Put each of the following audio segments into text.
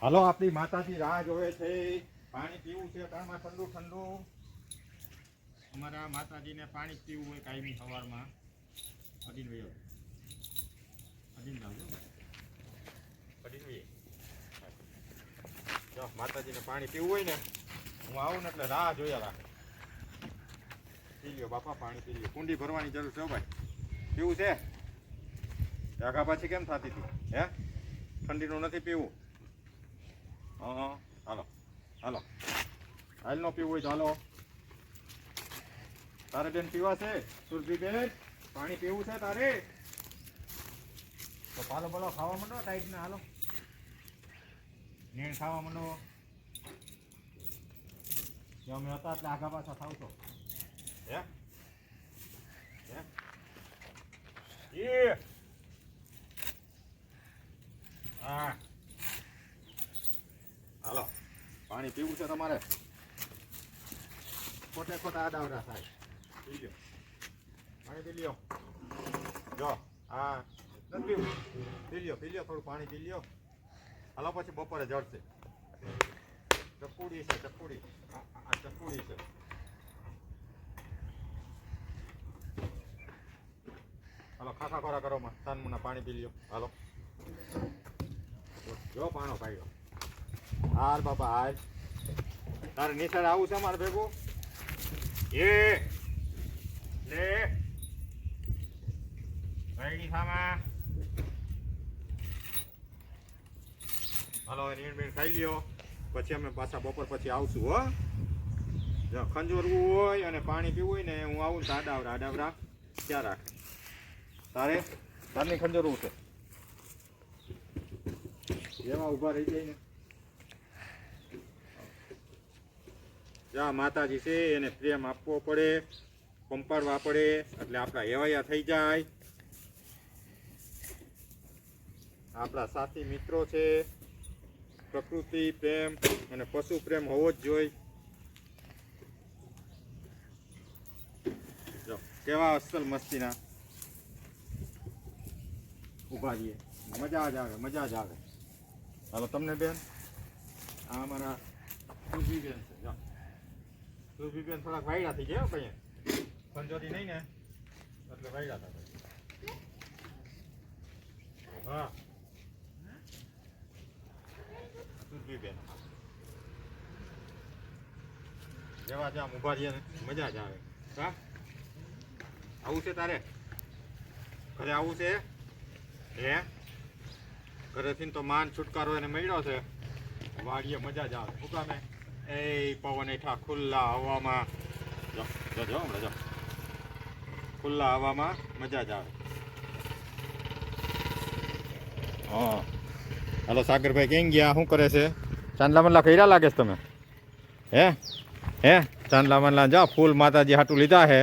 હાલો આપણી માતાજી રાહ જોવે છે. પાણી પીવું છે ઘરમાં ઠંડુ ઠંડુ. અમારા માતાજીને પાણી પીવું હોય કાયમી સવારમાં. અડીન વયો અડીન લાવજો અડીન વયે. જો માતાજીને પાણી પીવું હોય ને હું આવું ને એટલે રાહ જોયા રાખે. પી લ્યો બાપા પાણી પી લ્યો. કુંડી ભરવાની જરૂર છે ભાઈ. પીવું છે આગા પાછી કેમ થતી હતી હે? ઠંડીનું નથી પીવું. હા હાલો હાલો હાલ નો પીવું હોય તો હાલો. તારે બેન પીવા છે સુરભી બેન? પાણી પીવું છે તારે? તો પાલો બોલો ખાવા માંડો ટાઈટ ને હાલો. નીણ ખાવા માંડો. જો અમે હતા એટલે આગા પાછા થાવ છો હે? હે હા હાલો પાણી પીવું છે તમારે? ખોટે ખોટા આડાવડા થાય. પી લ્યો પાણી પી લ્યો. જો હા નથી પીવું. પી લ્યો થોડું પાણી પી લ્યો. હાલો પછી બપોરે જડશે. ચકુડી છે ચકુડી. આ ચકુડી છે. હાલો ખાખા ખોરા કરો માં તાનમુના પાણી પી લ્યો. હાલો જો પાણો પાડ્યો. હાલ બાપા હાલ. તારે નિશાળ આવું છે મારે ભેગું? એ લે ભાઈની સામા. હાલો નીણ બીણ ખાઈ લ્યો પછી અમે પાછા બપોર પછી આવશું હો. જો ખંજોરવું હોય અને પાણી પીવું હોય ને હું આવું ને આડાવરા ક્યાં રાખે? તારની ખંજોરવું છે એમાં ઊભા રહી જાય ને. જા માતાજી છે એને પ્રેમ આપવો પડે, પંપાડવા પડે એટલે આપણા હેવાયા થઈ જાય. આપણા સાથી મિત્રો છે. પ્રકૃતિ પ્રેમ અને પશુ પ્રેમ હોવો જ જોઈએ. જો કેવા અસલ મસ્તીના ઊભા રહીએ. મજા જ આવે. હાલો તમને બેન આ અમારા સુરભી બેન છે. જો સુરભી બેન થોડાક વાયડા થઈ ગયા ભાઈ. ખંજોરી નહીં ને એટલે વાયડા હતા. હા સુરભી બેન જેવા જ્યાં ઊભા રહીએ ને મજા જ આવે. હા આવું છે તારે? ઘરે આવું છે હે? ઘરેથી તો માન છુટકારો એને મળ્યો છે. વાડીએ મજા જ આવે. શું કામે એ પવન હેઠા ખુલ્લા હવામાં જો હમણાં જો ખુલ્લા હવામાં મજા જ આવે. હા હાલો સાગરભાઈ ક્યાં ગયા? શું કરે છે? ચાંદલા મંદલા કર્યા લાગે છે તમે હે? ચાંદલા મંદલા જો ફૂલ માતાજી હાટું લીધા છે.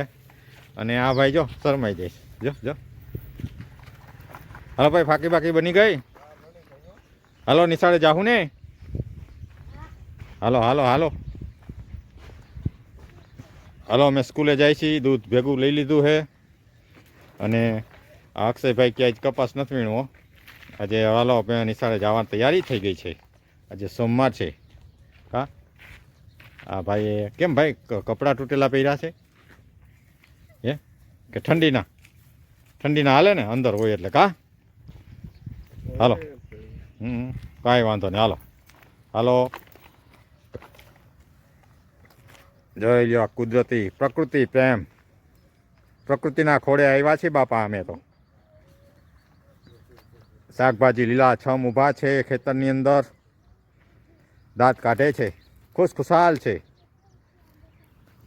અને આ ભાઈ જો શરમાઈ જાય જો. હાલો ભાઈ ફાકી બાકી બની ગઈ? હાલો નિશાળે જાહું ને? હાલો અમે સ્કૂલે જાય છીએ. દૂધ ભેગું લઈ લીધું છે. અને આ અક્ષયભાઈ ક્યાંય કપાસ નથી વીણવો આજે. હાલો નિશાળે જવાની તૈયારી થઈ ગઈ છે. આજે સોમવાર છે. હા હા ભાઈ કેમ ભાઈ કપડાં તૂટેલા પહેર્યા છે હે? કે ઠંડીના હાલે ને અંદર હોય એટલે કા? હાલો કાંઈ વાંધો નહીં. હાલો જોઈ લ્યો કુદરતી પ્રકૃતિ પ્રેમ. પ્રકૃતિના ખોળે આવ્યા છે બાપા અમે તો. શાકભાજી લીલાછમ ઊભા છે ખેતરની અંદર. દાંત કાઢે છે. ખુશખુશાલ છે.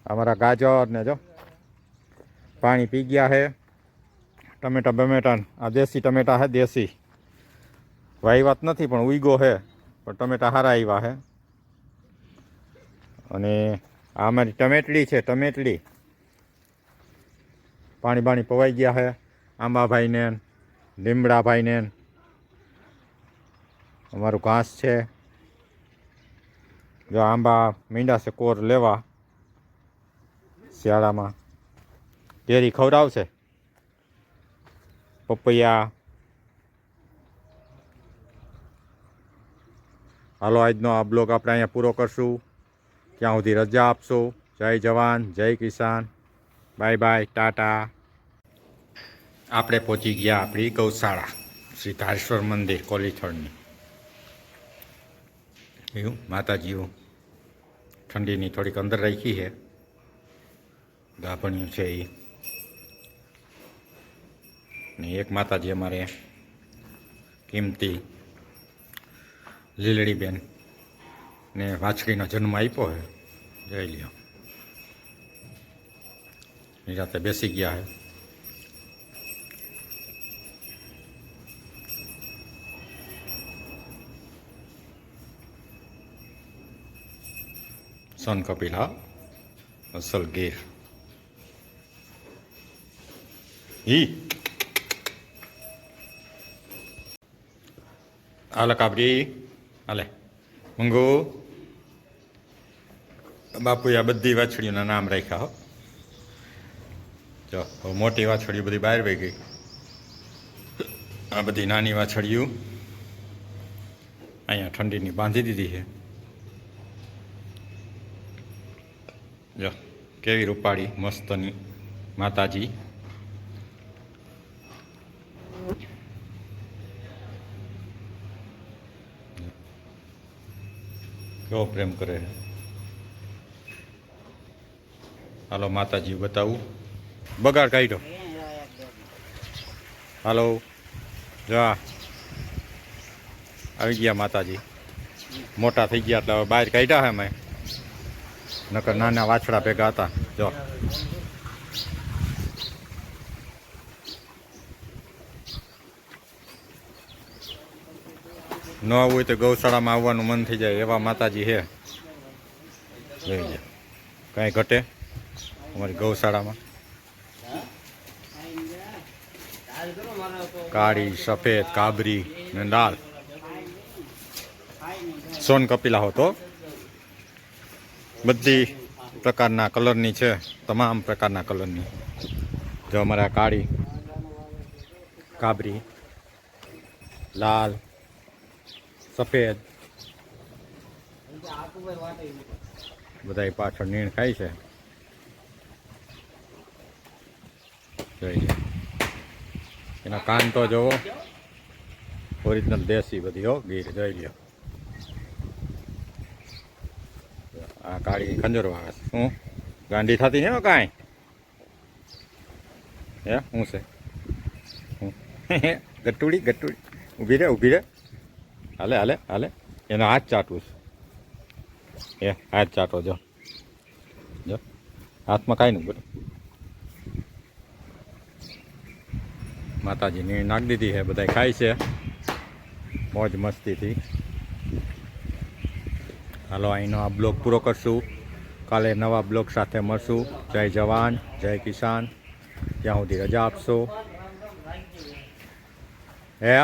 અમારા ગાજર ને જો પાણી પી ગયા છે. ટમેટા બમેટા આ દેશી ટમેટા છે. દેશી વાઈ વાત નથી પણ ઉઈગો છે. પણ ટમેટા સારા આવ્યા છે. અને આ અમારી ટમેટડી છે. ટમેટડી પાણી બાણી પવાઈ ગયા છે. આંબાભાઈને લીમડાભાઈને અમારું ઘાસ છે. જો આંબા મીંડા છે કોર લેવા શિયાળામાં. કેરી ખવડાવશે. પપૈયા હાલો આજનો આ બ્લોગ આપણે અહીંયા પૂરો કરશું. ત્યાં સુધી રજા આપશો. જય જવાન જય કિસાન. Bye bye Tata. આપણે પહોંચી ગયા આપણી ગૌશાળા શ્રી ધારેશ્વર મંદિર કોલીથળની. એવું માતાજીઓ ઠંડીની થોડીક અંદર રાખી છે. ગાભણિયું છે એ ને એક માતાજી અમારે કિંમતી લીલડીબેન ને વાછડીનો જન્મ આપ્યો છે. જઈ લ્યો નિરાતે બેસી ગયા છે. સન કપિલા અસલ ગીર ઈ હાલે કાબરી હાલે મંગુ બાપુએ આ બધી વાછડીઓના નામ રાખ્યા હો. જો હવે મોટી વાછડીઓ બધી બહાર વહી ગઈ. આ બધી નાની વાછડીઓ અહીંયા ઠંડીની બાંધી દીધી છે. જો કેવી રૂપાળી મસ્તની માતાજી. કેવો પ્રેમ કરે છે. હાલો માતાજી બતાવું. બગાડ કાઢ્યો. હાલો જા આવી ગયા માતાજી. મોટા થઈ ગયા એટલે હવે બહાર કાઢ્યા હે મેં. નકર નાના વાછડા ભેગા હતા. જો ન આવવું હોય તો ગૌશાળામાં આવવાનું મન થઈ જાય એવા માતાજી છે. જોઈ લે કાંઈ ઘટે અમારી ગૌશાળામાં. કાળી સફેદ કાબરી ને લાલ સોન કપિલા હોતો. બધી પ્રકારના કલરની છે. તમામ પ્રકારના કલરની. જો અમારા કાળી કાબરી લાલ સફેદ બધા પાછળ નીણ ખાય છે. જોઈ લે એના કાન તો જોવો ઓરિજિનલ દેશી બધી હો ગીર. જોઈ લ્યો આ કાળી ખંજરવા શું ગાંડી થતી હે કાંઈ હે શું છે ગટુડી ગટુડી ઊભી રે ઊભી રે. હાલે હાલે હાલે એનો હાથ ચાટવું છે. એ હાથ ચાટો જો જો હાથમાં કાંઈ નહીં બોલો. માતાજી નીણ નાખી દીધી છે. બધા ખાય છે મોજ મસ્તીથી. હાલો અહીંનો આ બ્લોગ પૂરો કરશું. કાલે નવા બ્લોગ સાથે મળશું. જય જવાન જય કિસાન. ત્યાં સુધી રજા આપશો હે.